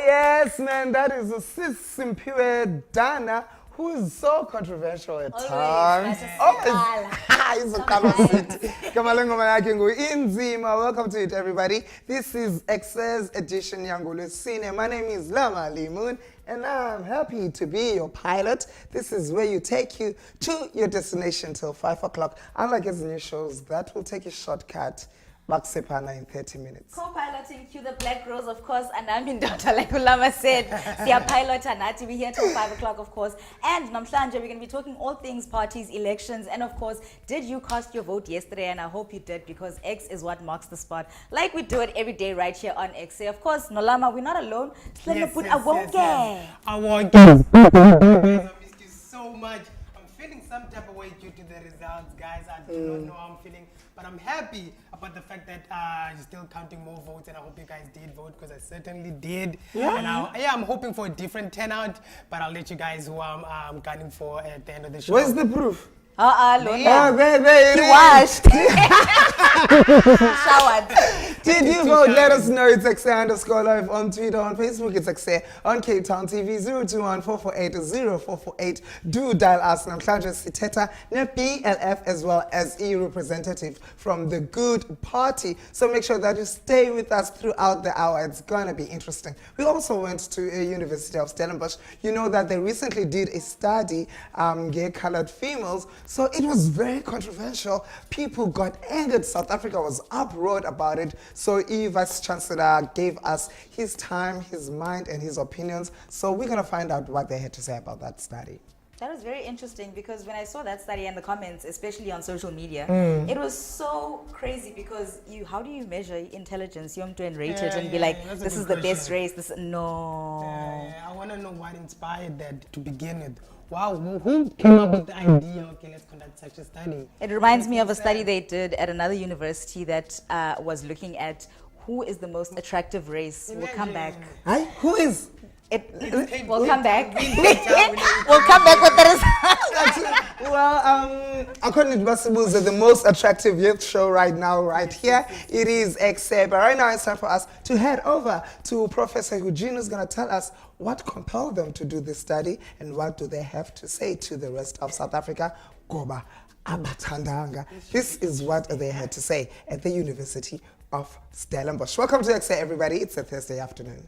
yes, man, that is a Simpiwe Dana who is so controversial at times. He's a color city. Welcome to it, everybody. This is Ekse's edition Yangulu Cine. My name is Llama Lee Moon, and I'm happy to be your pilot. This is where you take you to your destination till 5 o'clock. Unlike his new shows, that will take a shortcut. Maksepana in 30 minutes. Co-piloting to the Black Rose, of course, and I'm in Dr. like Ulama said. Siya pilot Anati, we're here till 5 o'clock, of course. And Namhlanje, we're going to be talking all things parties, elections, and of course, did you cast your vote yesterday? And I hope you did, because X is what marks the spot. Like we do it every day right here on Ekse. Of course, Nolama, we're not alone. Yes. I won't get. I missed you so much. I'm feeling some type of way due to the results, guys. I do not know how I'm feeling, but I'm happy about the fact that you're still counting more votes, and I hope you guys did vote, because I certainly did. Yeah. And I'm hoping for a different turnout, but I'll let you guys who I'm gunning for at the end of the show. Where's the proof? Lona. There He washed. Showered. Did you vote? Let us know. It's Ekse_live on Twitter, on Facebook. It's Ekse on Cape Town TV 021-448-0448. Do dial us. Namhlanje Siteta BLF as well as a representative from the Good Party. So make sure that you stay with us throughout the hour. It's gonna be interesting. We also went to a University of Stellenbosch. You know that they recently did a study, gay colored females. So it was very controversial. People got angered. South Africa was uproared about it. So Vice Chancellor gave us his time, his mind, and his opinions. So we're going to find out what they had to say about that study. That was very interesting, because when I saw that study and the comments, especially on social media, it was so crazy, because how do you measure intelligence? You have to rate it and be like, this is the best race. No. I want to know what inspired that to begin with. Wow, who came up with the idea, okay, let's conduct such a study? It reminds me of a study they did at another university that was looking at who is the most attractive race. We'll come back. Hi? Who is? We'll come back. We'll come back with the results. Well, according to Basibuza, the most attractive youth show right now, right here, it is Ekse. But right now it's time for us to head over to Professor Eugene, who's going to tell us what compelled them to do this study and what do they have to say to the rest of South Africa. Goba abatandanga. This is what they had to say at the University of Stellenbosch. Welcome to Ekse, everybody. It's a Thursday afternoon.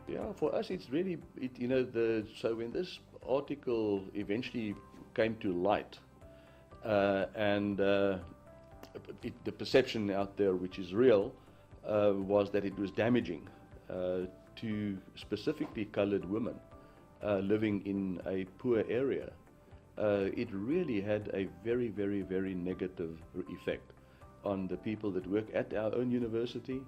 Yeah, for us it's really, so when this article eventually came to light, the perception out there, which is real, was that it was damaging to specifically colored women living in a poor area. It really had a very, very, very negative effect on the people that work at our own university.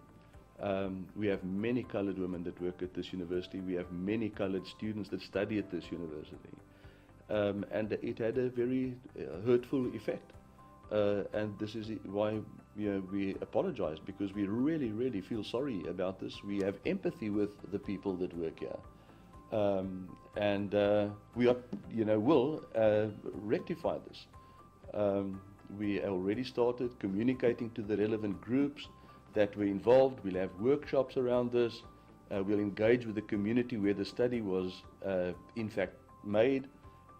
We have many colored women that work at this university. We have many colored students that study at this university. And it had a very hurtful effect. And this is why we apologize, because we really, really feel sorry about this. We have empathy with the people that work here. We are, will rectify this. We already started communicating to the relevant groups that were involved. We'll have workshops around this. We'll engage with the community where the study was in fact made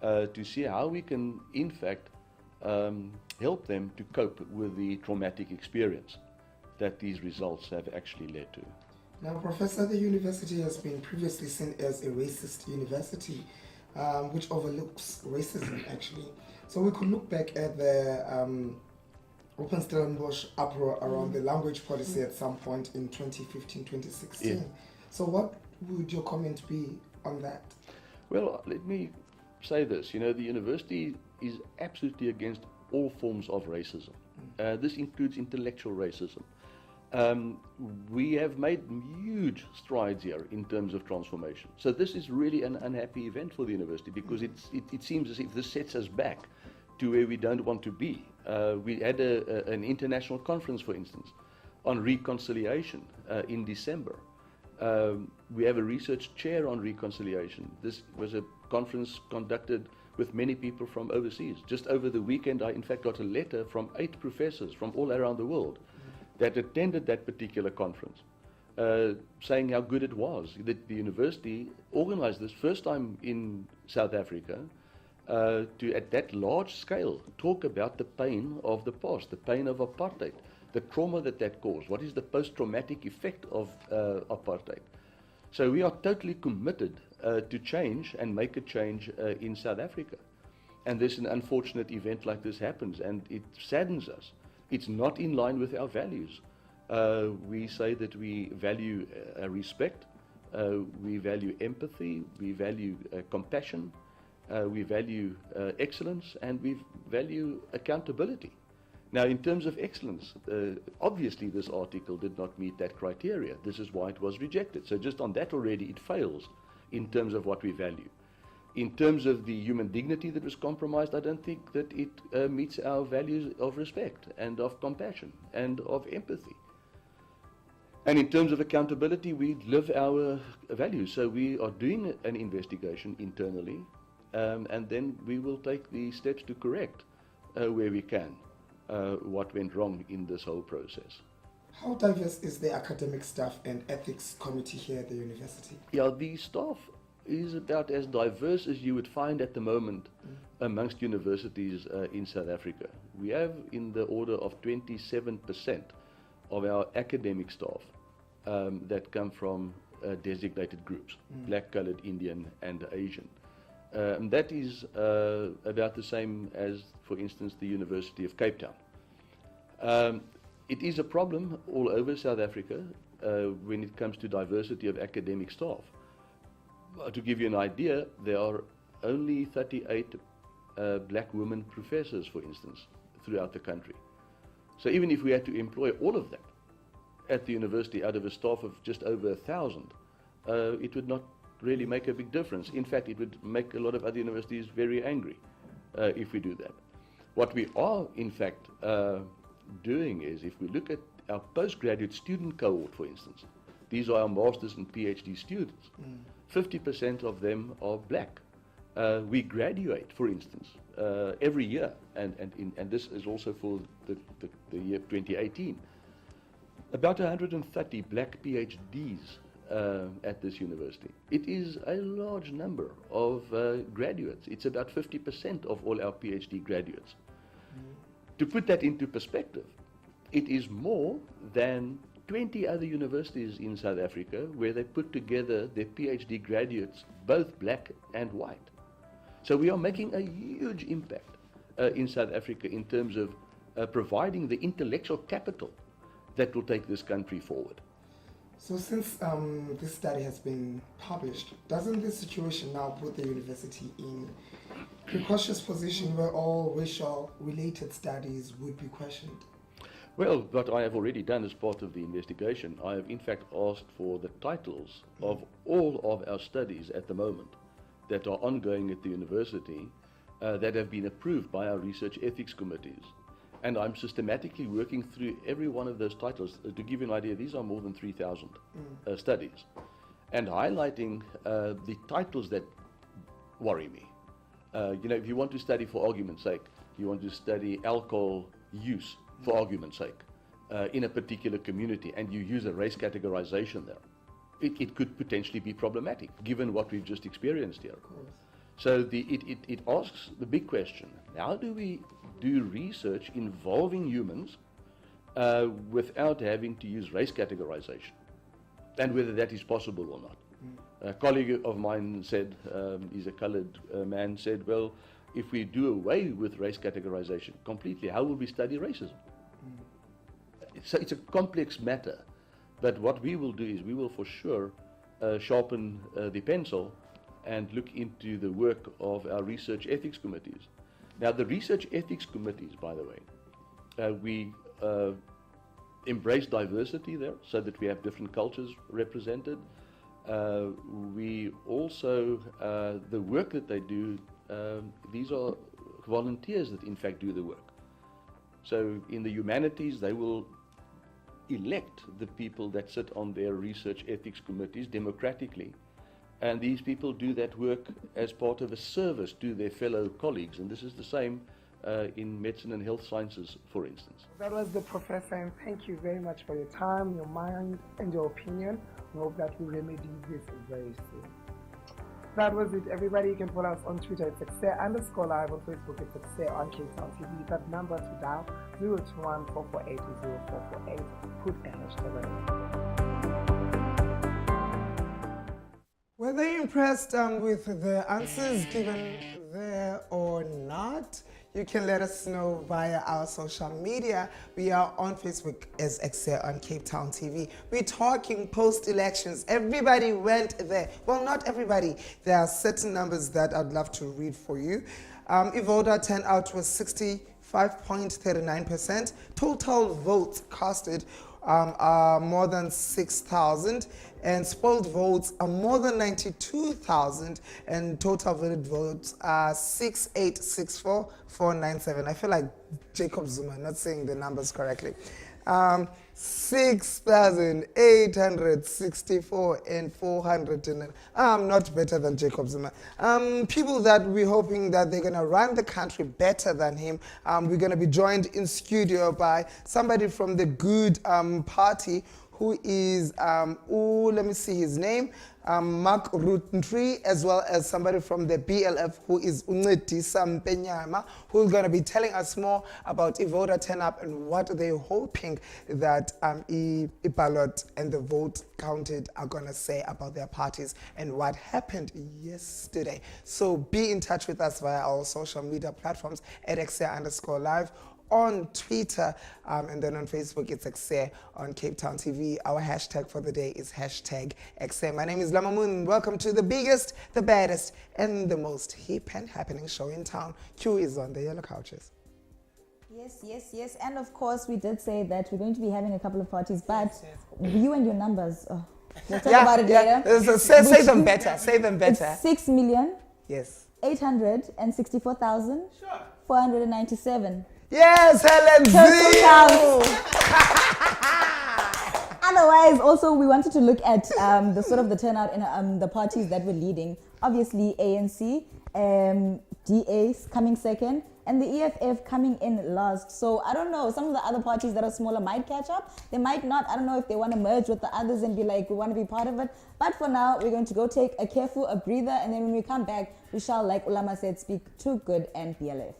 to see how we can in fact help them to cope with the traumatic experience that these results have actually led to. Now, Professor, the university has been previously seen as a racist university, which overlooks racism actually. So we could look back at the Open Stellenbosch uproar around the language policy at some point in 2015, 2016. Yeah. So what would your comment be on that? Well, let me say this. The university is absolutely against all forms of racism. This includes intellectual racism. We have made huge strides here in terms of transformation. So this is really an unhappy event for the university, because it seems as if this sets us back to where we don't want to be. We had an international conference, for instance, on reconciliation in December. We have a research chair on reconciliation. This was a conference conducted with many people from overseas. Just over the weekend, I in fact got a letter from 8 professors from all around the world that attended that particular conference, saying how good it was that the university organized this first time in South Africa to, at that large scale, talk about the pain of the past, the pain of apartheid, the trauma that caused, what is the post-traumatic effect of apartheid. So we are totally committed to change and make a change in South Africa. And there's an unfortunate event like this happens, and it saddens us. It's not in line with our values. We say that we value respect, we value empathy, we value compassion, we value excellence, and we value accountability. Now, in terms of excellence, obviously this article did not meet that criteria. This is why it was rejected. So just on that already, it fails in terms of what we value. In terms of the human dignity that was compromised, I don't think that it meets our values of respect and of compassion and of empathy. And in terms of accountability, we live our values. So we are doing an investigation internally, and then we will take the steps to correct where we can what went wrong in this whole process. How diverse is the academic staff and ethics committee here at the university? Yeah, the staff is about as diverse as you would find at the moment amongst universities in South Africa. We have in the order of 27% of our academic staff that come from designated groups, black, colored, Indian, and Asian. That is about the same as, for instance, the University of Cape Town. It is a problem all over South Africa when it comes to diversity of academic staff. To give you an idea, there are only 38 black women professors, for instance, throughout the country. So even if we had to employ all of them at the university out of a staff of just over 1,000, it would not really make a big difference. In fact, it would make a lot of other universities very angry if we do that. What we are, in fact, doing is, if we look at our postgraduate student cohort, for instance, these are our masters and PhD students. 50% of them are black. We graduate, for instance, every year, and this is also for the year 2018. About 130 black PhDs at this university. It is a large number of graduates. It's about 50% of all our PhD graduates. To put that into perspective, it is more than 20 other universities in South Africa where they put together their PhD graduates, both black and white. So we are making a huge impact in South Africa in terms of providing the intellectual capital that will take this country forward. So since this study has been published, doesn't this situation now put the university in a precautious position where all racial-related studies would be questioned? Well, what I have already done as part of the investigation, I have in fact asked for the titles of all of our studies at the moment that are ongoing at the university that have been approved by our research ethics committees. And I'm systematically working through every one of those titles. To give you an idea, these are more than 3,000 studies. And highlighting the titles that worry me. You know, if you want to study for argument's sake, you want to study alcohol use for argument's sake in a particular community, and you use a race categorization there, it could potentially be problematic, given what we've just experienced here. So it asks the big question: how do we do research involving humans without having to use race categorization, and whether that is possible or not? A colleague of mine said, he's a colored man, said, well, if we do away with race categorization completely, how will we study racism? So it's a complex matter, but what we will do is we will for sure sharpen the pencil and look into the work of our research ethics committees. Now, the research ethics committees, by the way, we embrace diversity there so that we have different cultures represented. We also, the work that they do, these are volunteers that in fact do the work. So in the humanities, they will elect the people that sit on their research ethics committees democratically. And these people do that work as part of a service to their fellow colleagues. And this is the same in medicine and health sciences, for instance. That was the professor, and thank you very much for your time, your mind, and your opinion. We hope that we remedy this very soon. That was it, everybody. You can follow us on Twitter, it's Ekse_live, on Facebook, it's Ekse, on Cape Town TV. That number to dial, 021-448-0448. Put a hashtag on it. Were they impressed with the answers given there or not? You can let us know via our social media. We are on Facebook as Ekse, on Cape Town TV. We're talking post-elections. Everybody went there. Well, not everybody. There are certain numbers that I'd love to read for you. E-voter turnout was 65.39%. Total votes casted are more than 6,000, and spoiled votes are more than 92,000, and total valid votes are 6,864,497. I feel like Jacob Zuma, not saying the numbers correctly. 6,864 and 400. I'm not better than Jacob Zuma. People that we're hoping that they're going to run the country better than him. We're going to be joined in studio by somebody from the Good Party, who is, let me see his name, Mark Rutentry, as well as somebody from the BLF, who is Uncedisa Mpenyama, who's going to be telling us more about e-voter turnout and what they're hoping that e-ballot and the vote counted are going to say about their parties and what happened yesterday. So be in touch with us via our social media platforms at Ekse_live. On Twitter, and then on Facebook, it's Ekse, on Cape Town TV. Our hashtag for the day is #Ekse. My name is Llama Moon. Welcome to the biggest, the baddest, and the most hip and happening show in town. Q is on the yellow couches. Yes. And of course, we did say that we're going to be having a couple of parties, but you and your numbers, we'll talk about it later. So say them better. Say them better. It's 6 million. Yes. 864,497. Yes, Helen Zee! Otherwise, also, we wanted to look at the sort of the turnout in the parties that were leading. Obviously, ANC, DA coming second, and the EFF coming in last. So I don't know, some of the other parties that are smaller might catch up. They might not. I don't know if they want to merge with the others and be like, we want to be part of it. But for now, we're going to go take a breather, and then when we come back, we shall, like Ulama said, speak to Good and BLF.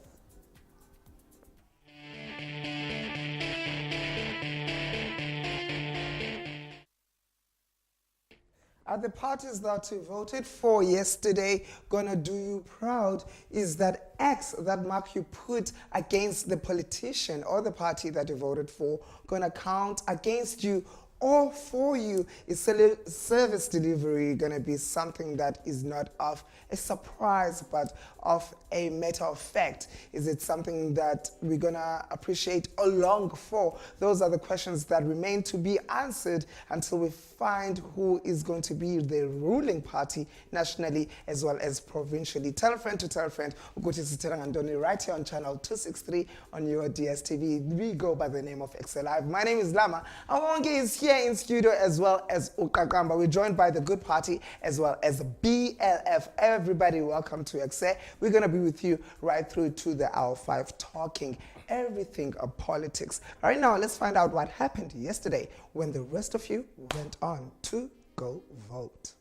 Are the parties that you voted for yesterday gonna do you proud? Is that X, that mark you put against the politician or the party that you voted for, gonna count against you or for you? Is service delivery gonna be something that is not of a surprise but of a matter of fact? Is it something that we're gonna appreciate or long for? Those are the questions that remain to be answered until we find who is going to be the ruling party nationally as well as provincially. Tell a friend to tell a friend. Right here on channel 263 on your DStv. We go by the name of Ekse Live. My name is Llama. Awonge is here in studio as well as Ukakamba. We're joined by the Good Party as well as BLF. Everybody, welcome to Ekse. We're going to be with you right through to the hour 5, talking everything of politics. Right now, let's find out what happened yesterday when the rest of you went on to go vote.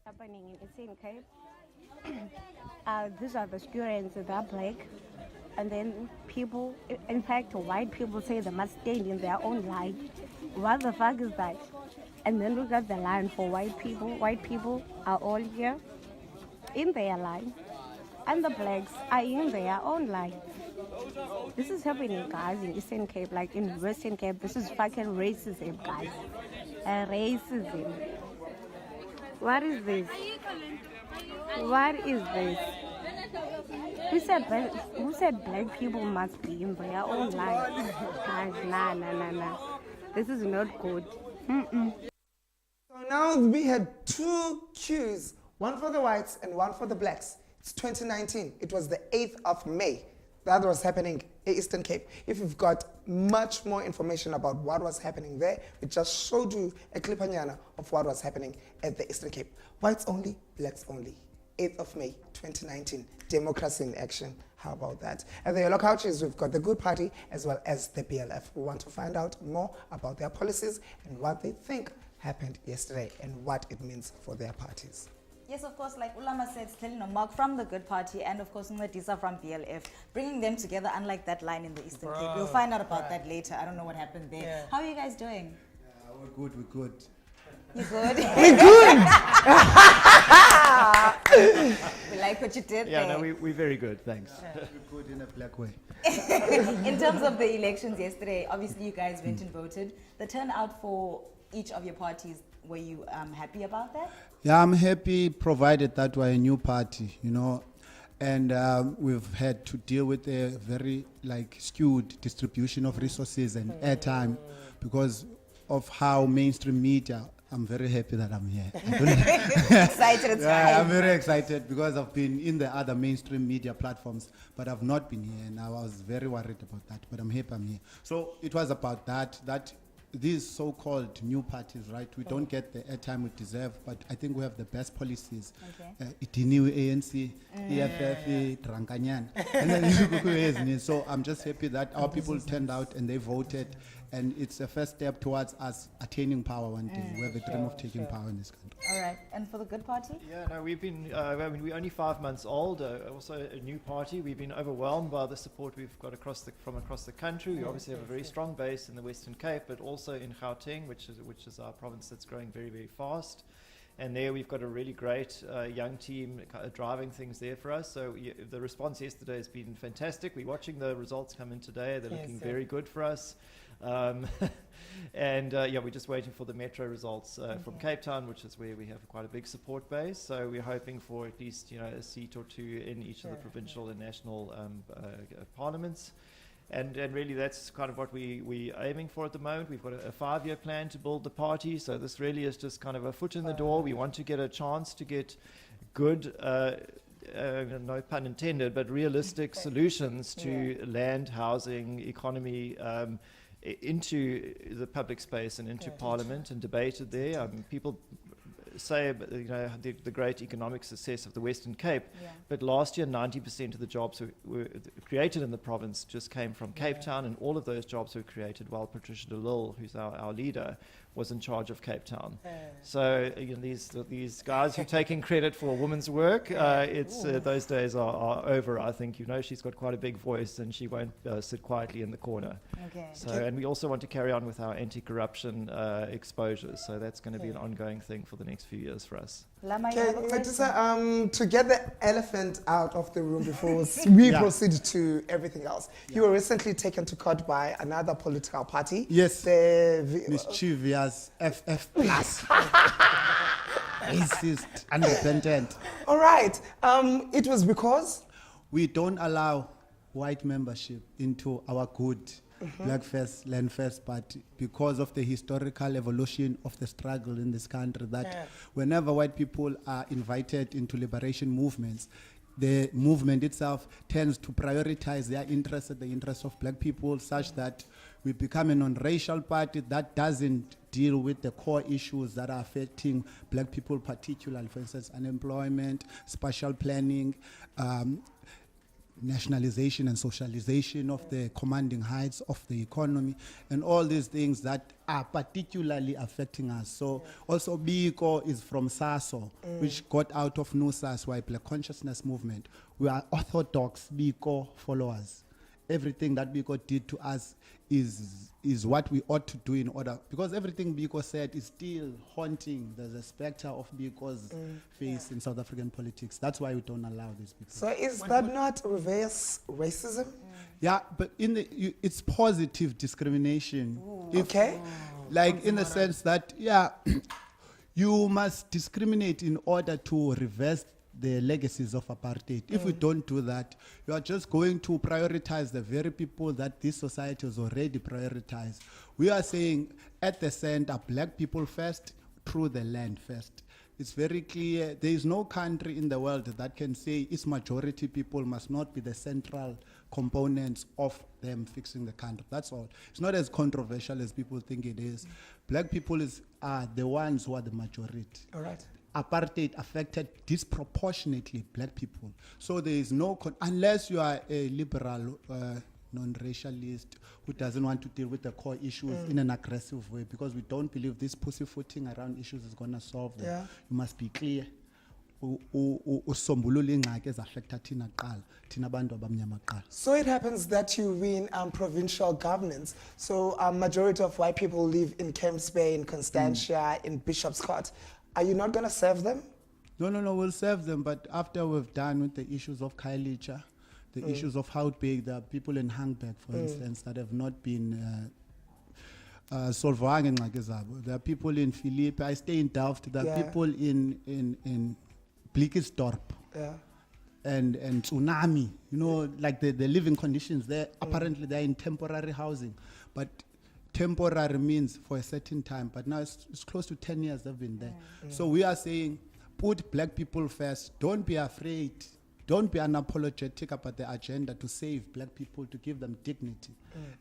Happening in Cape. These are the students that are black, and then people, in fact, white people say they must stand in their own line. What the fuck is that? And then look at the line for white people. White people are all here in their line, and the blacks are in their own line. This is happening, guys, in Eastern Cape, like in Western Cape. This is fucking racism, guys. Racism. What is this? What is this? Who said black people must be in their own life? Nah. This is not good. So now we had two queues, one for the whites and one for the blacks. It's 2019. It was the 8th of May. That was happening in Eastern Cape. If you've got much more information about what was happening there, we just showed you a clipanyana of what was happening at the Eastern Cape. Whites only, blacks only. 8th of May, 2019. Democracy in action. How about that? At the yellow couches, we've got the Good Party as well as the BLF. We want to find out more about their policies and what they think happened yesterday and what it means for their parties. Yes, of course, like Ulama said, clearly Mark from the Good Party and of course Disa from BLF, bringing them together unlike that line in the Eastern Cape. We'll find out about that later. I don't know what happened there. Yeah. How are you guys doing? We're good. You good? We're good! We like what you did there. No, we're very good, thanks. We're good in a black way. In terms of the elections yesterday, obviously you guys went and voted. The turnout for each of your parties, were you happy about that? Yeah, I'm happy, provided that we're a new party, and we've had to deal with a very skewed distribution of resources and airtime because of how mainstream media. I'm very happy that I'm here. Excited, it's fine. I'm very excited because I've been in the other mainstream media platforms, but I've not been here, and I was very worried about that, but I'm happy I'm here. So it was about that these so-called new parties, right? We don't get the airtime we deserve, but I think we have the best policies. Itiniwe ANC, EFF, Trankanyan, and then so I'm just happy that our people turned out and they voted, and it's a first step towards us attaining power one day. We have a dream of taking power in this country. All right, and for the Good Party? Yeah, no, we've been, we're only 5 months old, also a new party. We've been overwhelmed by the support we've got from across the country. We obviously have a very strong base in the Western Cape, but also in Gauteng, which is our province that's growing very, very fast. And there we've got a really great young team driving things there for us. So the response yesterday has been fantastic. We're watching the results come in today. They're looking very good for us. And we're just waiting for the metro results from Cape Town, which is where we have quite a big support base. So we're hoping for at least a seat or two in each of the provincial and national parliaments. And really that's kind of what we're aiming for at the moment. We've got a 5-year plan to build the party. So this really is just kind of a foot in the door. We want to get a chance to get good, no pun intended, but realistic solutions to land, housing, economy, into the public space and into Parliament and debated there. People say the great economic success of the Western Cape, but last year 90% of the jobs were created in the province just came from Cape Town, and all of those jobs were created while Patricia de Lille, who's our leader, was in charge of Cape Town. So these guys who are taking credit for a woman's work, those days are over. I think she's got quite a big voice and she won't sit quietly in the corner. So and we also want to carry on with our anti-corruption exposures. So that's going to be an ongoing thing for the next few years for us. Lama, to get the elephant out of the room before we proceed to everything else, you were recently taken to court by another political party. Yes, the mischievous FF Plus. Racist, unrepentant. All right. It was because we don't allow white membership into our good Black First, Land First Party because of the historical evolution of the struggle in this country, that whenever white people are invited into liberation movements, the movement itself tends to prioritize their interests at the interests of black people, such that we become a non-racial party that doesn't deal with the core issues that are affecting black people, particularly, for instance, unemployment, spatial planning, nationalization and socialization of the commanding heights of the economy, and all these things that are particularly affecting us. So also Biko is from SASO, which got out of NUSAS, why Black Consciousness Movement. We are orthodox Biko followers. Everything that Biko did to us is what we ought to do in order, because everything Biko said is still haunting. There's a specter of Biko's face in South African politics. That's why we don't allow these people. So is that not reverse racism? Yeah, but it's positive discrimination. In the sense that you must discriminate in order to reverse the legacies of apartheid. If we don't do that, you are just going to prioritize the very people that this society has already prioritized. We are saying at the center, black people first, through the land first. It's very clear. There is no country in the world that can say its majority people must not be the central components of them fixing the country. That's all. It's not as controversial as people think it is. Black people are the ones who are the majority. All right. Apartheid affected disproportionately black people. So there is no, unless you are a liberal, non-racialist who doesn't want to deal with the core issues in an aggressive way, because we don't believe this pussyfooting around issues is going to solve them. Yeah. You must be clear. Usombulula ingxaki ezaffecta thina kuqala, thina bantu abamnyama kuqala. So it happens that you win provincial governance. So majority of white people live in Camps Bay, in Constantia, in Bishop's Court. Are you not going to serve them? No, we'll serve them, but after we've done with the issues of Khayelitsha, the issues of Houtbeg, there are people in Hangberg, for instance, that have not been solved. There are people in Philippe, I stay in Delft, there are people in Blikisdorp. Yeah. And Tsunami, you know, like the living conditions there, apparently they're in temporary housing, but temporary means for a certain time, but now it's close to 10 years they've been there. So we are saying, put black people first, don't be afraid, don't be unapologetic about the agenda to save black people, to give them dignity.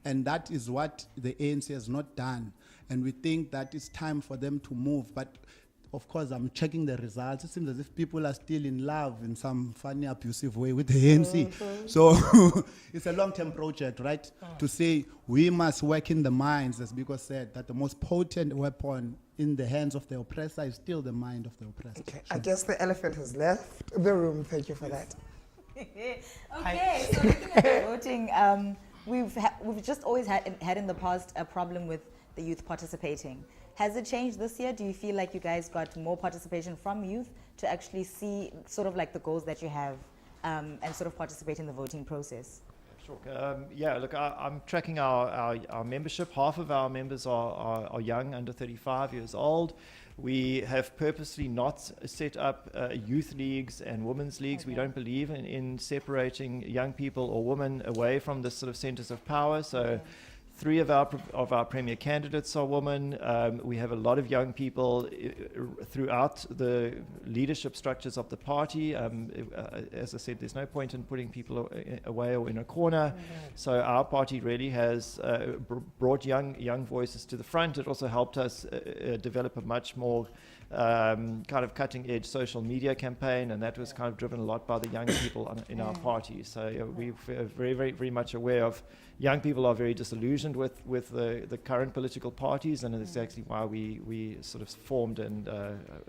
And that is what the ANC has not done. And we think that it's time for them to move. But of course, I'm checking the results. It seems as if people are still in love in some funny, abusive way with the ANC. So it's a long-term project, right? To say we must work in the minds, as Biko said, that the most potent weapon in the hands of the oppressor is still the mind of the oppressed. Okay. I guess the elephant has left the room. Thank you for that. Okay, so looking at the voting, we've just always had in the past a problem with the youth participating. Has it changed this year? Do you feel like you guys got more participation from youth to actually see sort of like the goals that you have and sort of participate in the voting process? Sure. Yeah, look, I'm tracking our membership. Half of our members are young, under 35 years old. We have purposely not set up youth leagues and women's leagues. We don't believe in separating young people or women away from the sort of centers of power. So 3 of our premier candidates are women. We have a lot of young people throughout the leadership structures of the party. As I said, there's no point in putting people away or in a corner. So our party really has brought young voices to the front. It also helped us develop a much more kind of cutting-edge social media campaign, and that was kind of driven a lot by the young people in our party. So we're very, very, very much aware of young people are very disillusioned with the current political parties, and that's exactly why we sort of formed, and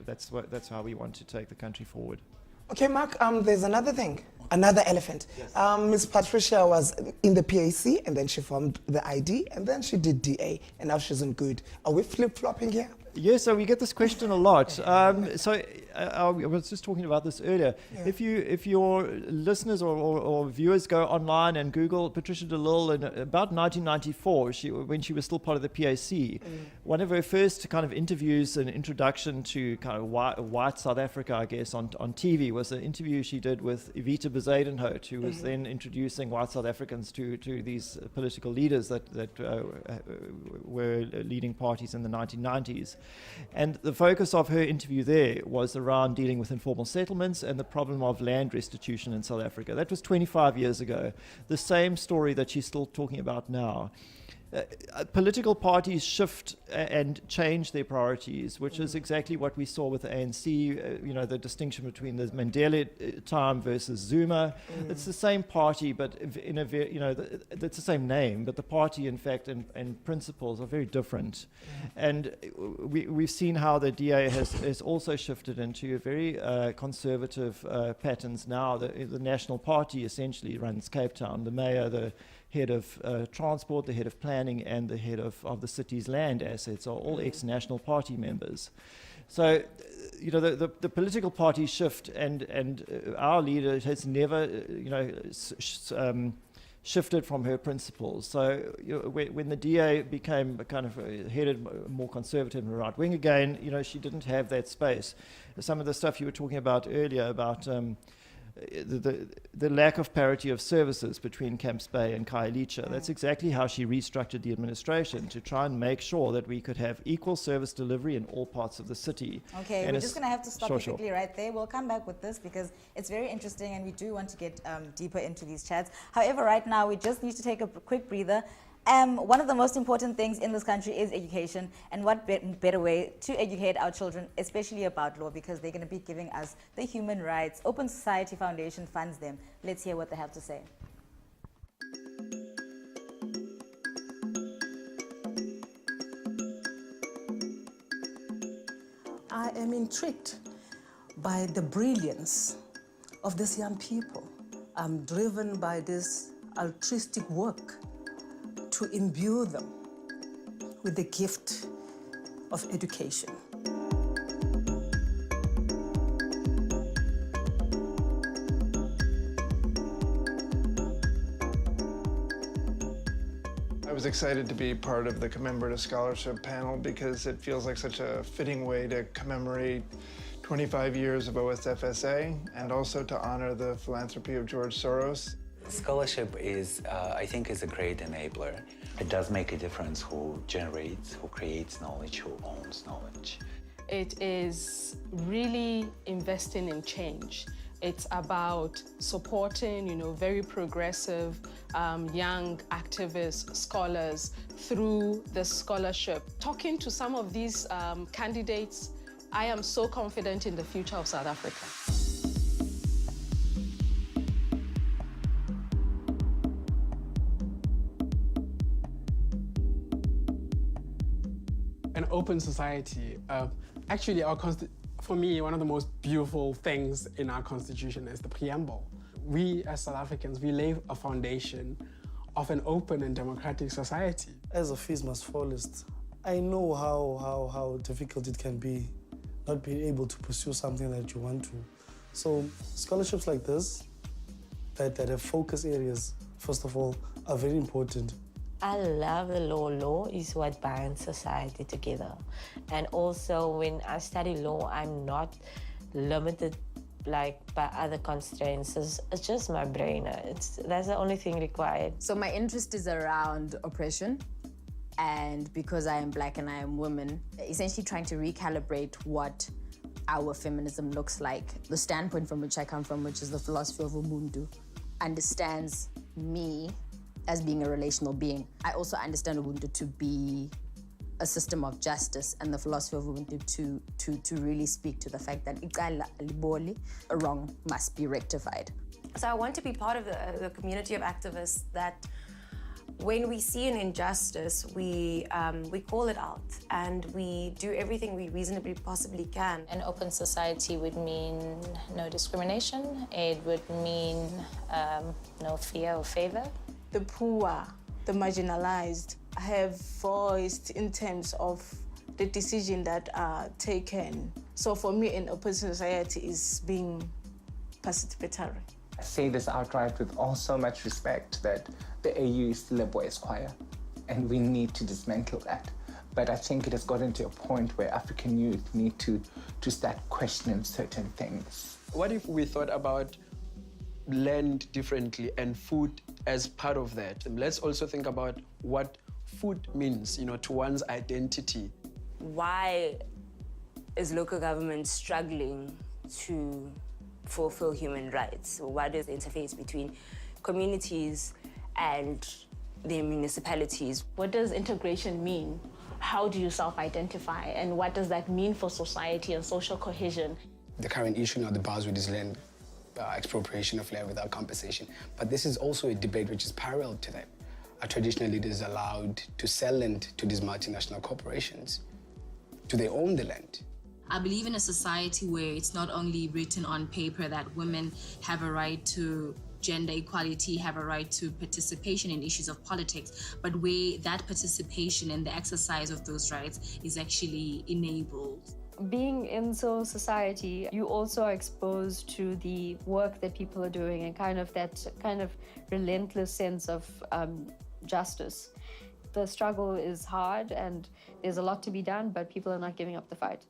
that's how we want to take the country forward. Okay, Mark, there's another thing, another elephant. Yes. Ms. Patricia was in the PAC, and then she formed the ID, and then she did DA, and now she's in Good. Are we flip-flopping here? Yes, so we get this question a lot. So I was just talking about this earlier. Yeah. If your listeners or viewers go online and Google Patricia de Lille in about 1994, when she was still part of the PAC, one of her first kind of interviews, an introduction to kind of white South Africa, I guess, on TV was an interview she did with Evita Bezuidenhout, who was then introducing white South Africans to these political leaders that were leading parties in the 1990s. And the focus of her interview there was around dealing with informal settlements and the problem of land restitution in South Africa. That was 25 years ago. The same story that she's still talking about now. Political parties shift and change their priorities, which is exactly what we saw with the ANC, the distinction between the Mandela time versus Zuma. It's the same party, but in a very, it's the same name, but the party, in fact, and principles are very different. And we've seen how the DA has also shifted into a very conservative patterns now. The National Party essentially runs Cape Town. The mayor, the head of transport, the head of planning, and the head of the city's land assets are all ex-National Party members. So, the political parties shift, and our leader has never, shifted from her principles. So when the DA became kind of headed more conservative and right wing again, she didn't have that space. Some of the stuff you were talking about earlier about the lack of parity of services between Camps Bay and Khayelitsha. That's exactly how she restructured the administration, to try and make sure that we could have equal service delivery in all parts of the city. Okay, and we're just going to have to stop sure. quickly right there. We'll come back with this because it's very interesting and we do want to get deeper into these chats. However, right now we just need to take a quick breather. One of the most important things in this country is education, and what better way to educate our children, especially about law, because they're going to be giving us the human rights. Open Society Foundation funds them. Let's hear what they have to say. I am intrigued by the brilliance of these young people. I'm driven by this altruistic work to imbue them with the gift of education. I was excited to be part of the commemorative scholarship panel because it feels like such a fitting way to commemorate 25 years of OSFSA and also to honor the philanthropy of George Soros. Scholarship is, I think, is a great enabler. It does make a difference who generates, who creates knowledge, who owns knowledge. It is really investing in change. It's about supporting, very progressive young activists, scholars through the scholarship. Talking to some of these candidates, I am so confident in the future of South Africa. An open society. Actually, for me, one of the most beautiful things in our constitution is the preamble. We, as South Africans, we lay a foundation of an open and democratic society. As a fees must fall list, I know how difficult it can be not being able to pursue something that you want to. So scholarships like this, that have focus areas, first of all, are very important. I love the law. Law is what binds society together. And also when I study law, I'm not limited by other constraints. It's just my brain. That's the only thing required. So my interest is around oppression. And because I am Black and I am woman, essentially trying to recalibrate what our feminism looks like. The standpoint from which I come from, which is the philosophy of Ubuntu, understands me as being a relational being. I also understand Ubuntu to be a system of justice, and the philosophy of Ubuntu to really speak to the fact that a wrong must be rectified. So I want to be part of the community of activists that when we see an injustice, we call it out and we do everything we reasonably possibly can. An open society would mean no discrimination. It would mean no fear or favor. The poor, the marginalized have voiced in terms of the decision that are taken. So for me, an open society is being participatory. I say this outright with all so much respect that the AU is still a boys' choir, and we need to dismantle that. But I think it has gotten to a point where African youth need to start questioning certain things. What if we thought about land differently and food as part of that? And let's also think about what food means, to one's identity. Why is local government struggling to fulfill human rights? What is the interface between communities and their municipalities? What does integration mean? How do you self-identify? And what does that mean for society and social cohesion? The current issue now, the buzzword is land expropriation of land without compensation. But this is also a debate which is parallel to that. Are traditional leaders allowed to sell land to these multinational corporations? Do they own the land? I believe in a society where it's not only written on paper that women have a right to gender equality, have a right to participation in issues of politics, but where that participation and the exercise of those rights is actually enabled. Being in civil society, you also are exposed to the work that people are doing and kind of that kind of relentless sense of justice. The struggle is hard and there's a lot to be done, but people are not giving up the fight.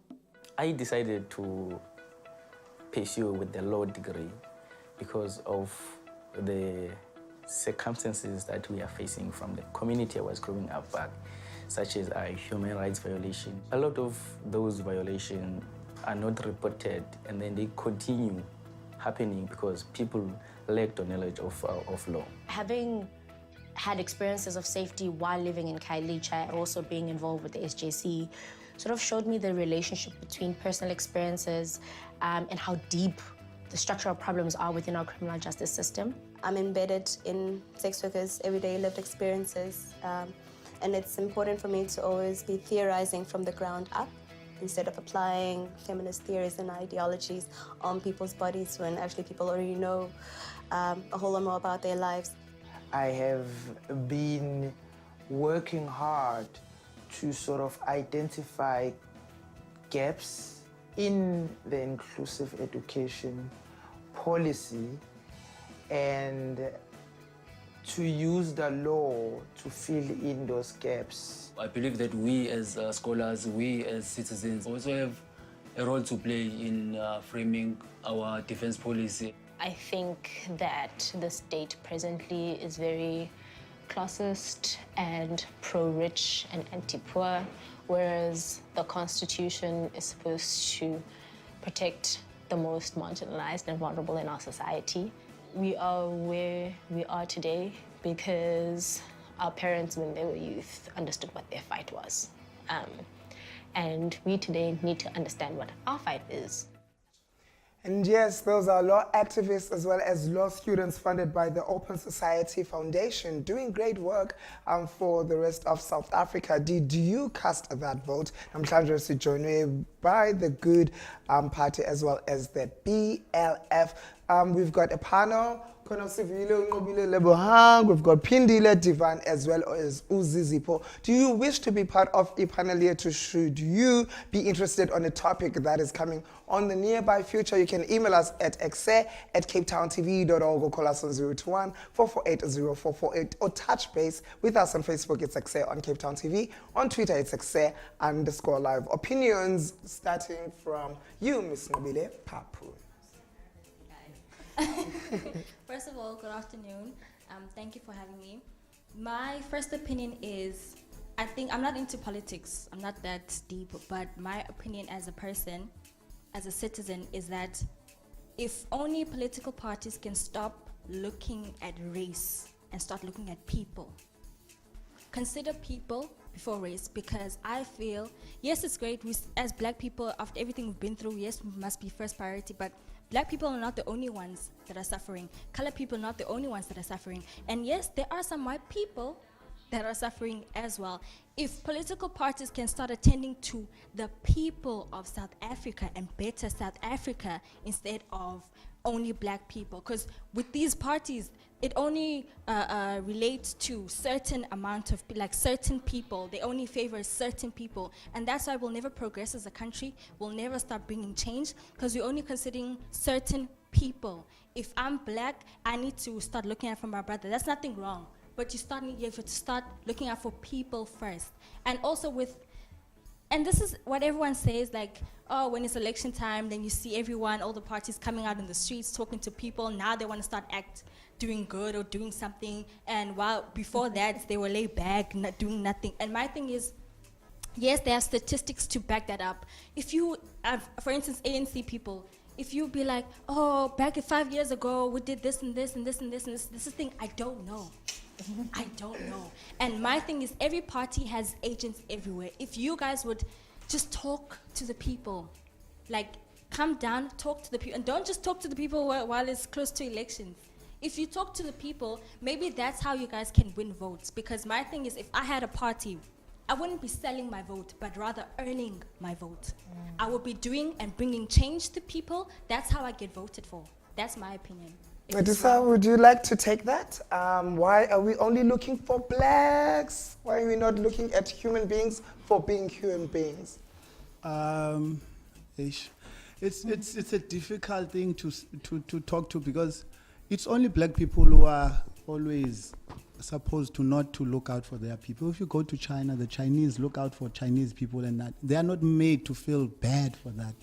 I decided to pursue with the law degree because of the circumstances that we are facing from the community I was growing up back, such as human rights violation. A lot of those violations are not reported and then they continue happening because people lack the knowledge of law. Having had experiences of safety while living in Khayelitsha, also being involved with the SJC, sort of showed me the relationship between personal experiences and how deep the structural problems are within our criminal justice system. I'm embedded in sex workers' everyday lived experiences, and it's important for me to always be theorizing from the ground up instead of applying feminist theories and ideologies on people's bodies when actually people already know a whole lot more about their lives. I have been working hard to sort of identify gaps in the inclusive education policy and to use the law to fill in those gaps. I believe that we as scholars, we as citizens also have a role to play in framing our defense policy. I think that the state presently is very classist and pro-rich and anti-poor, whereas the Constitution is supposed to protect the most marginalized and vulnerable in our society. We are where we are today because our parents, when they were youth, understood what their fight was. And we today need to understand what our fight is. And yes, those are law activists as well as law students funded by the Open Society Foundation doing great work for the rest of South Africa. Did you cast that vote? I'm trying to join by the Good Party as well as the BLF. We've got a panel. We've got Pindile Divan as well as Uzizipo. Do you wish to be part of a panel here? Should you be interested on a topic that is coming on the nearby future? You can email us at ekse@capetowntv.org or call us on 021-448-0448 or touch base with us on Facebook. It's Ekse on Cape Town TV. On Twitter, it's Ekse_live. Opinions starting from you, Ms. Nobile Papu. First of all, good afternoon. Thank you for having me. My first opinion is, I think I'm not into politics. I'm not that deep, but my opinion as a person, as a citizen, is that if only political parties can stop looking at race and start looking at people. Consider people before race, because I feel, yes, it's great. We, as black people, after everything we've been through, yes, we must be first priority, but black people are not the only ones that are suffering. Colored people are not the only ones that are suffering. And yes, there are some white people that are suffering as well. If political parties can start attending to the people of South Africa and better South Africa instead of only black people, because with these parties, it only relates to certain amount of, like certain people. They only favor certain people. And that's why we'll never progress as a country. We'll never start bringing change because we're only considering certain people. If I'm black, I need to start looking out for my brother. That's nothing wrong. But you have to start looking out for people first. And also and this is what everyone says, like, oh, when it's election time, then you see everyone, all the parties coming out in the streets, talking to people. Now they want to start doing good or doing something. And while before that, they were laid back, not doing nothing. And my thing is, yes, there are statistics to back that up. If you have, for instance, ANC people, if you be like, oh, back 5 years ago, we did this and this and this and this and this, this is the thing, I don't know. I don't know. And my thing is, every party has agents everywhere. If you guys would just talk to the people, like come down, talk to the people, and don't just talk to the people while it's close to elections. If you talk to the people, maybe that's how you guys can win votes. Because my thing is, if I had a party, I wouldn't be selling my vote, but rather earning my vote. I would be doing and bringing change to people. That's how I get voted for. That's my opinion. Medusa, would you like to take that? Why are we only looking for blacks? Why are we not looking at human beings for being human beings? Ish. It's a difficult thing to talk to, because it's only black people who are always supposed to not to look out for their people. If you go to China, the Chinese look out for Chinese people, and that they are not made to feel bad for that.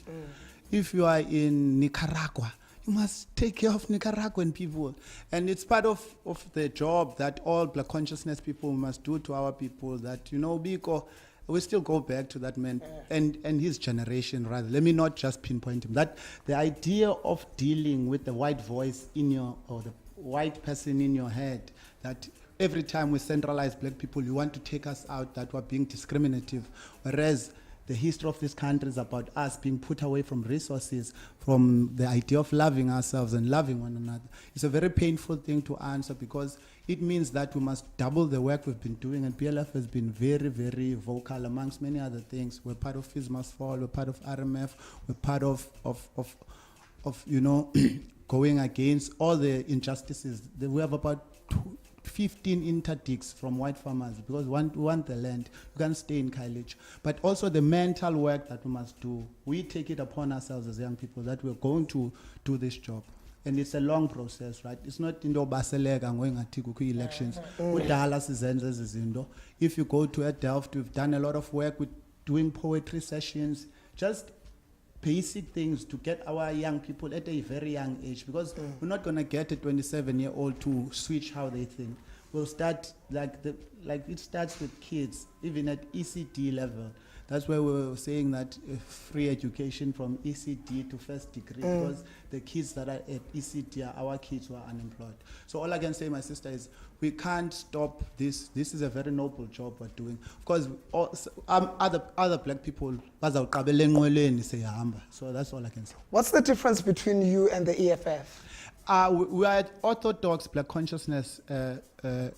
If you are in Nicaragua, you must take care of Nicaraguan people. And it's part of the job that all black consciousness people must do to our people, that, you know, because we still go back to that man and his generation, rather. Let me not just pinpoint him. That the idea of dealing with the white voice in your, or the white person in your head, that every time we centralize black people, you want to take us out, that we're being discriminative. Whereas the history of this country is about us being put away from resources, from the idea of loving ourselves and loving one another. It's a very painful thing to answer, because it means that we must double the work we've been doing, and PLF has been very, very vocal amongst many other things. We're part of Fees Must Fall, we're part of RMF, we're part of you know, going against all the injustices. We have about 15 interdicts from white farmers, because we want the land. You can't stay in Khayelitsha. But also the mental work that we must do. We take it upon ourselves as young people that we're going to do this job. And it's a long process, right? It's not in the baselega going at elections. If you go to Delft, we've done a lot of work with doing poetry sessions, just basic things to get our young people at a very young age, because we're not going to get a 27-year-old to switch how they think. We'll start like it starts with kids, even at ECD level. That's why we were saying that free education from ECD to first degree, because the kids that are at ECD are our kids who are unemployed. So all I can say, my sister, is we can't stop this. This is a very noble job we're doing. Of course, other black people, so that's all I can say. What's the difference between you and the EFF? We are an orthodox black consciousness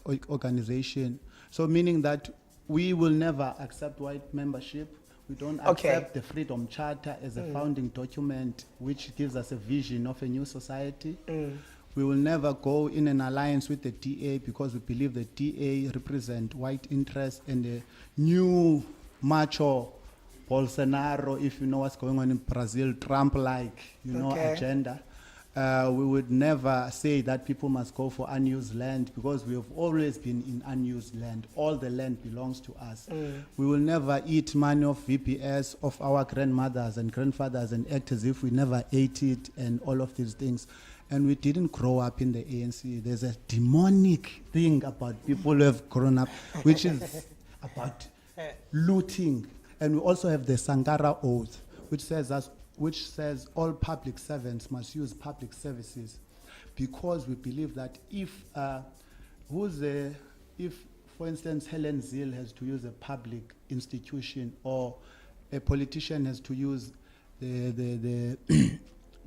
organization. So meaning that we will never accept white membership. We don't accept the Freedom Charter as a founding document which gives us a vision of a new society. We will never go in an alliance with the DA, because we believe the DA represent white interests, and the new macho Bolsonaro, if you know what's going on in Brazil, Trump-like, agenda. We would never say that people must go for unused land, because we have always been in unused land. All the land belongs to us. We will never eat money of VPS of our grandmothers and grandfathers and act as if we never ate it, and all of these things. And we didn't grow up in the ANC. There's a demonic thing about people who have grown up, which is about looting. And we also have the Sankara Oath, which says all public servants must use public services, because we believe that if, for instance, Helen Zille has to use a public institution, or a politician has to use the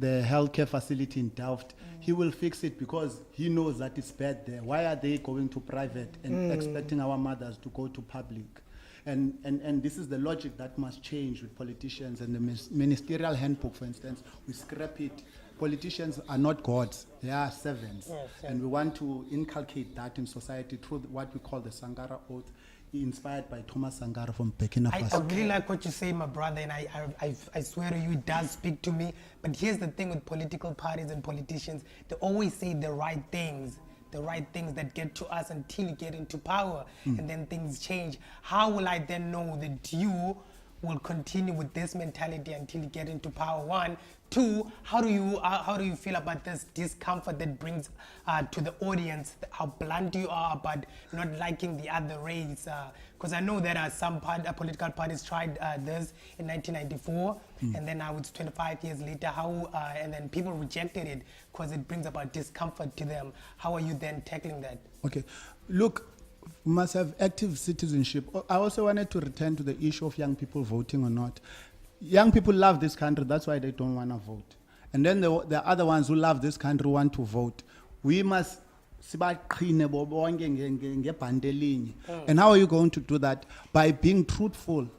healthcare facility in Delft, he will fix it because he knows that it's bad there. Why are they going to private and expecting our mothers to go to public? And this is the logic that must change with politicians. And the ministerial handbook, for instance, we scrap it. Politicians are not gods, they are servants. And we want to inculcate that in society through what we call the Sankara Oath, inspired by Thomas Sankara from Burkina Faso. I really like what you say, my brother, and I swear to you, it does speak to me. But here's the thing with political parties and politicians, they always say the right things that get to us until you get into power, and then things change. How will I then know that you will continue with this mentality until you get into power? One. Two, how do you feel about this discomfort that brings to the audience, how blunt you are about not liking the other race? Because I know there are some political parties tried this in 1994, and then now it's 25 years later. And then people rejected it because it brings about discomfort to them. How are you then tackling that? Okay, look, we must have active citizenship. I also wanted to return to the issue of young people voting or not. Young people love this country, that's why they don't want to vote. And then the other ones who love this country want to vote. We must. And how are you going to do that? By being truthful.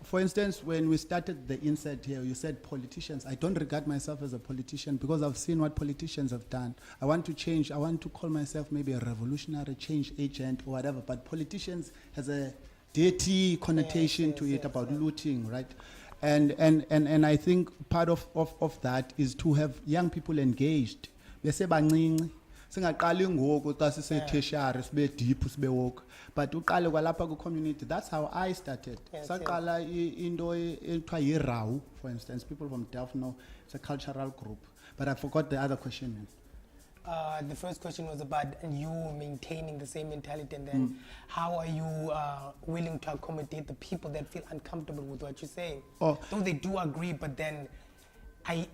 For instance, when we started the insert here, you said politicians. I don't regard myself as a politician because I've seen what politicians have done. I want to change. I want to call myself maybe a revolutionary change agent or whatever. But politicians has a dirty connotation to it about looting, right? And I think part of that is to have young people engaged. Bese bancinci singaqali ngoku xa sise tertiary sibe deep sibe woke, but uqale kwalapha ku community. That's how I started. Saqala into ethiwa yiRAU, for instance. People from Delft know it's a cultural group, but I forgot the other question. The first question was about you maintaining the same mentality, and then how are you willing to accommodate the people that feel uncomfortable with what you're saying? Though they do agree, but then I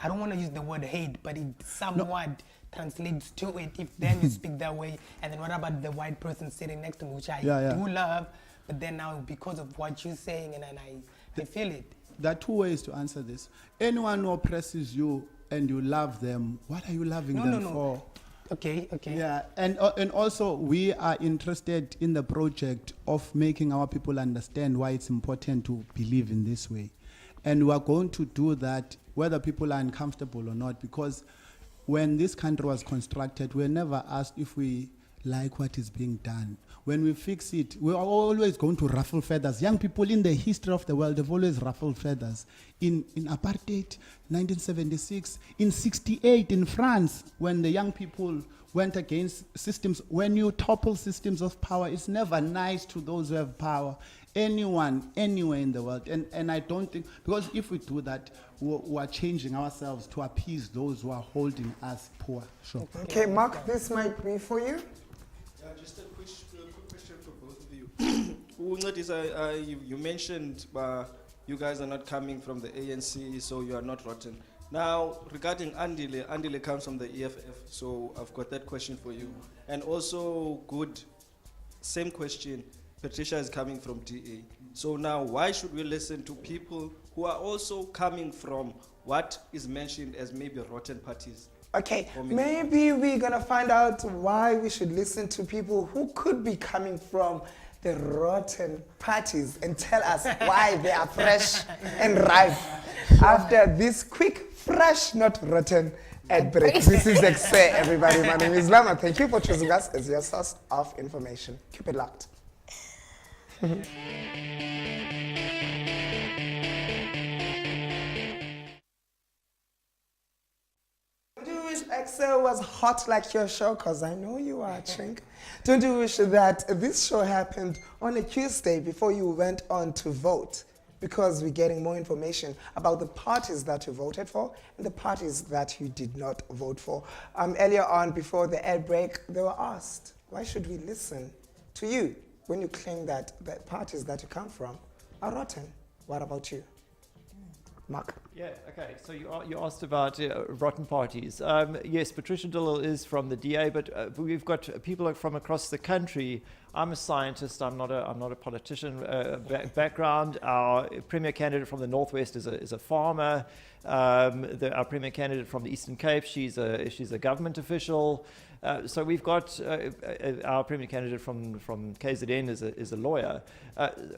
don't want to use the word hate, but it somewhat translates to it if then you speak that way. And then what about the white person sitting next to me, which I do love, but then now because of what you're saying, and I feel it. There are two ways to answer this. Anyone who oppresses you and you love them, what are you loving them for? Okay. Yeah, and also we are interested in the project of making our people understand why it's important to believe in this way. And we are going to do that whether people are uncomfortable or not, because when this country was constructed, we were never asked if we like what is being done. When we fix it, we are always going to ruffle feathers. Young people in the history of the world have always ruffled feathers. In apartheid, 1976, in 68 in France, when the young people went against systems, when you topple systems of power, it's never nice to those who have power. Anyone, anywhere in the world. And I don't think, because if we do that, we are changing ourselves to appease those who are holding us poor. Sure. Okay, Mark, this might be for you. Just a quick question for both of you. You mentioned you guys are not coming from the ANC, so you are not rotten. Now, regarding Andile comes from the EFF, so I've got that question for you. And also, same question, Patricia is coming from DA. So now, why should we listen to people who are also coming from what is mentioned as maybe rotten parties? Okay, maybe we're going to find out why we should listen to people who could be coming from the rotten parties and tell us why they are fresh and ripe after this quick, fresh, not rotten ad break. This is Ekse, everybody. My name is Llama. Thank you for choosing us as your source of information. Keep it locked. Ekse was hot like your show, because I know you are, Chink. Don't you wish that this show happened on a Tuesday before you went on to vote? Because we're getting more information about the parties that you voted for and the parties that you did not vote for. Earlier on, before the ad break, they were asked, why should we listen to you when you claim that the parties that you come from are rotten? What about you? Mark? Yeah, okay, so you asked about rotten parties. Yes, Patricia Dillal is from the DA, but we've got people from across the country. I'm a scientist, I'm not a politician background. Our premier candidate from the Northwest is a farmer. Our premier candidate from the Eastern Cape, she's a government official. So we've got our premier candidate from KZN is a lawyer.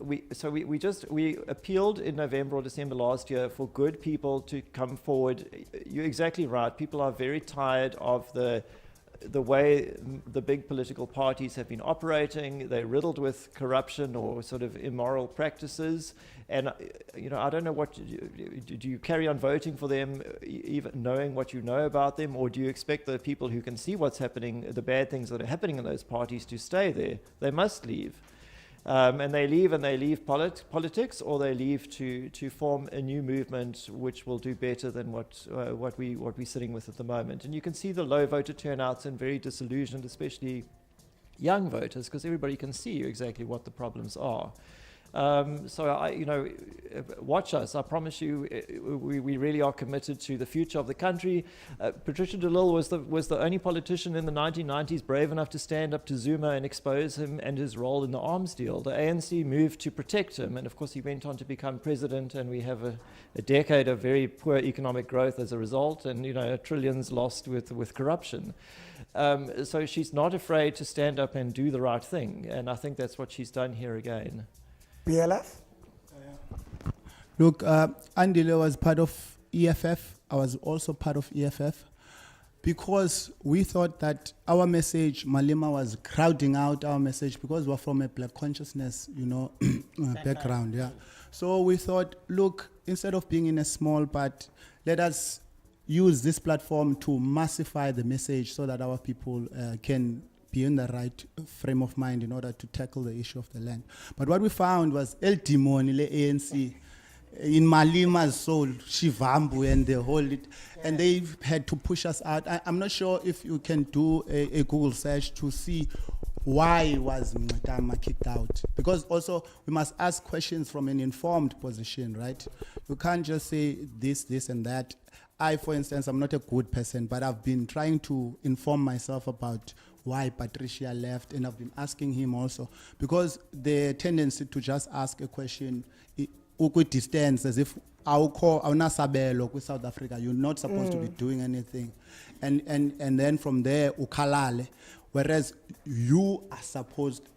We appealed in November or December last year for good people to come forward. You're exactly right. People are very tired of the way the big political parties have been operating. They're riddled with corruption or sort of immoral practices. And, I don't know do you carry on voting for them, even knowing what you know about them, or do you expect the people who can see what's happening, the bad things that are happening in those parties, to stay there? They must leave. And they leave politics, or they leave to form a new movement which will do better than what we're sitting with at the moment. And you can see the low voter turnouts and very disillusioned, especially young voters, because everybody can see exactly what the problems are. So watch us. I promise you, we really are committed to the future of the country. Patricia Dillal was the only politician in the 1990s brave enough to stand up to Zuma and expose him and his role in the arms deal. The ANC moved to protect him, and of course he went on to become president, and we have a decade of very poor economic growth as a result, and trillions lost with corruption. So she's not afraid to stand up and do the right thing, and I think that's what she's done here again. BLF? Look, Andile was part of EFF. I was also part of EFF because we thought that our message, Malema was crowding out our message because we're from a black consciousness, background. Yeah. So we thought, look, instead of being in a small part, let us use this platform to massify the message so that our people can be in the right frame of mind in order to tackle the issue of the land. But what we found was El Timon, le ANC, in Malima's soul, Shivambu and the whole, and they had to push us out. I'm not sure if you can do a Google search to see why was Mngxitama kicked out. Because also we must ask questions from an informed position, right? You can't just say this and that. I, for instance, I'm not a good person, but I've been trying to inform myself about why Patricia left, and I've been asking him also, because the tendency to just ask a question, distance, as if with South Africa, you're not supposed to be doing anything, and then from there ukhalale, whereas you are supposed,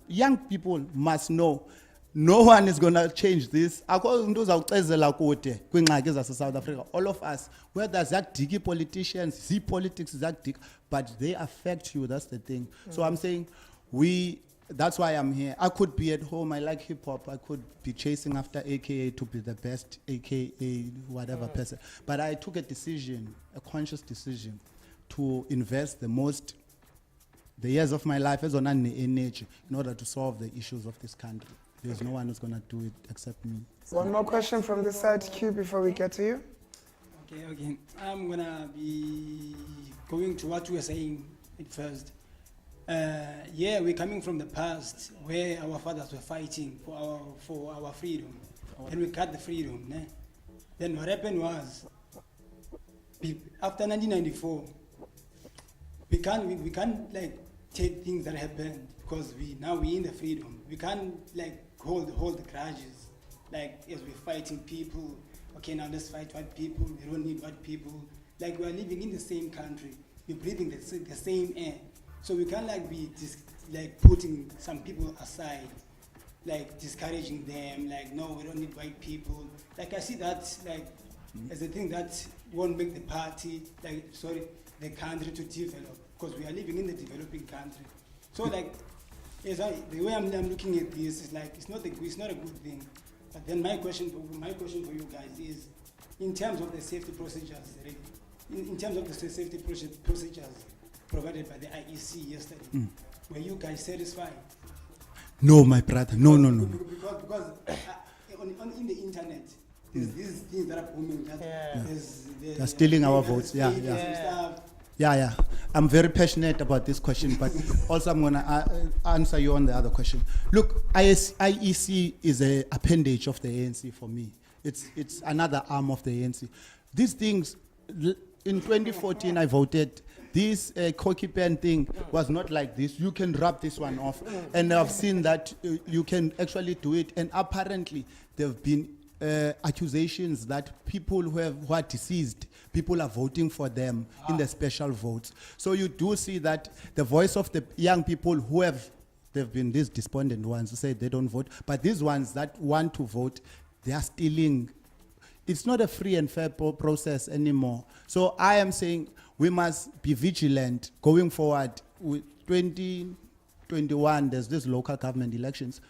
young people must know. No one is going to change this. All of us, whether Zagdiki politicians, politics, but they affect you. That's the thing. So I'm saying that's why I'm here. I could be at home. I like hip hop. I could be chasing after AKA to be the best AKA whatever person. But I took a decision, a conscious decision, to invest the years of my life as on energy in order to solve the issues of this country. There's no one who's going to do it except me. One more question from this side, Q, before we get to you. Okay. I'm going to be going to what you were saying at first. We're coming from the past where our fathers were fighting for our freedom. And we got the freedom. Then what happened was, after 1994, we can't like take things that happened because we're in the freedom. We can't like hold the grudges, like as we're fighting people. Okay, now let's fight white people. We don't need white people. Like we're living in the same country. We're breathing the same air. So we can't like be putting some people aside, like discouraging them. Like no, we don't need white people. Like I see that like as a thing that won't make the the country to develop, because we are living in the developing country. So like. The way I'm looking at this is like it's not a good thing. But then my question for you guys is, in terms of the safety procedures, in terms of the safety procedures provided by the IEC yesterday, were you guys satisfied? No, my brother. No. Because in the internet, there's these things that are booming. They're stealing our votes. Yeah. I'm very passionate about this question, but also I'm going to answer you on the other question. Look, IEC is an appendage of the ANC for me. It's another arm of the ANC. These things, in 2014 I voted, this cocky pen thing was not like this. You can rub this one off. And I've seen that you can actually do it. And apparently there have been accusations that people who are deceased, people are voting for them in the special votes. So you do see that the voice of the young people they've been these despondent ones who say they don't vote, but these ones that want to vote, they are stealing. It's not a free and fair process anymore. So I am saying we must be vigilant going forward. With 2021, there's this local government elections.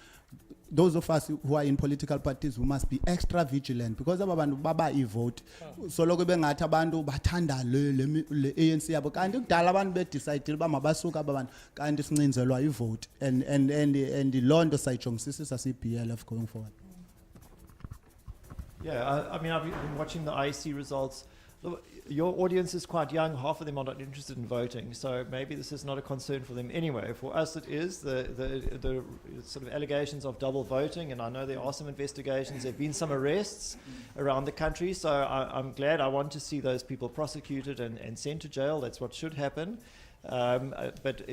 Those of us who are in political parties, we must be extra vigilant, because abantu baba vote. So lokho bengathi abantu bathanda le ANC yabo, kanti kudala abantu bedecide ba mabasuka abantu kanti sincinzelwa ivote, and lonto sayijongisisa CPLF going forward. Yeah, I mean, I've been watching the IEC results. Look, your audience is quite young. Half of them are not interested in voting, so maybe this is not a concern for them anyway. For us, it is the sort of allegations of double voting, and I know there are some investigations. There have been some arrests around the country, so I'm glad. I want to see those people prosecuted and sent to jail. That's what should happen. But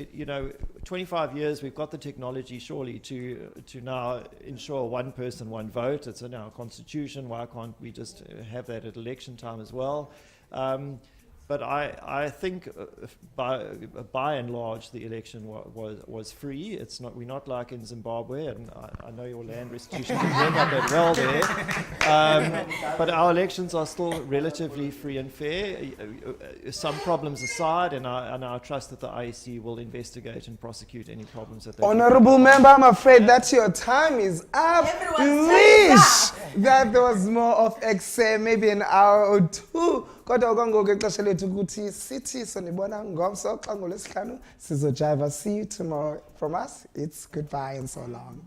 25 years, we've got the technology surely to now ensure one person, one vote. It's in our constitution. Why can't we just have that at election time as well? But I think by and large the election was free. It's not, we're not like in Zimbabwe, and I know your land restitution didn't work out that well there. But our elections are still relatively free and fair. Some problems aside, and I trust that the IEC will investigate and prosecute any problems that they Honorable member, I'm afraid that your time is up. Wish that there was more of Ekse, maybe an hour or two. Kodwa ukangoku exesha lethu ukuthi sithi sonibona ngomso xa ngolwesihlanu sizojiva. See you tomorrow. From us, it's goodbye and so long.